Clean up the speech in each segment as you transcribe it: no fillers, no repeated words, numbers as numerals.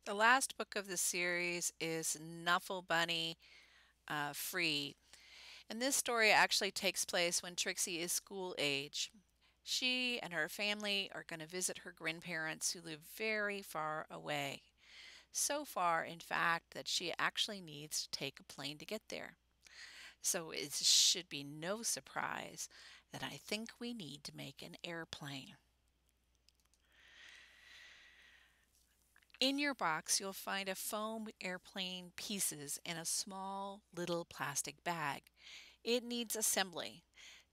The last book of the series is Knuffle Bunny Free. And this story actually takes place when Trixie is school age. She and her family are going to visit her grandparents who live very far away. So far, in fact, that she actually needs to take a plane to get there. So it should be no surprise that I think we need to make an airplane. In your box, you'll find a foam airplane pieces in a small little plastic bag. It needs assembly.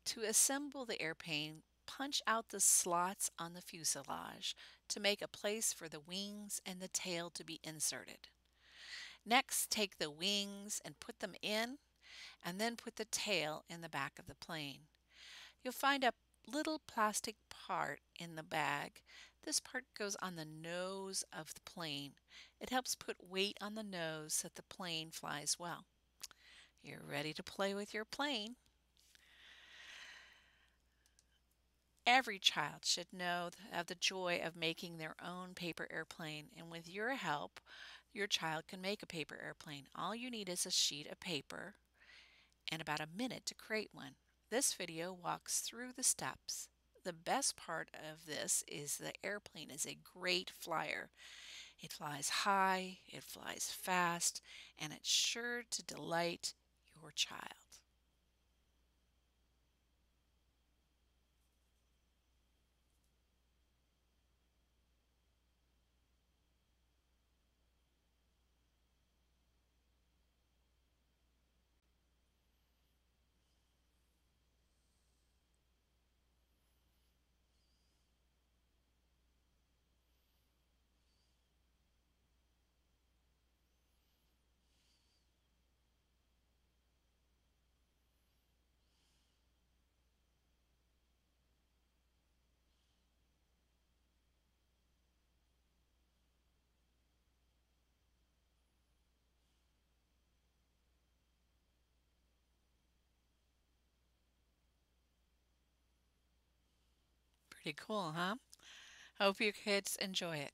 To assemble the airplane, punch out the slots on the fuselage to make a place for the wings and the tail to be inserted. Next, take the wings and put them in, and then put the tail in the back of the plane. You'll find a little plastic part in the bag. This part goes on the nose of the plane. It helps put weight on the nose so that the plane flies well. You're ready to play with your plane. Every child should know of the joy of making their own paper airplane, and with your help, your child can make a paper airplane. All you need is a sheet of paper and about a minute to create one. This video walks through the steps. The best part of this is the airplane is a great flyer. It flies high, it flies fast, and it's sure to delight your child. Pretty cool, huh? Hope your kids enjoy it.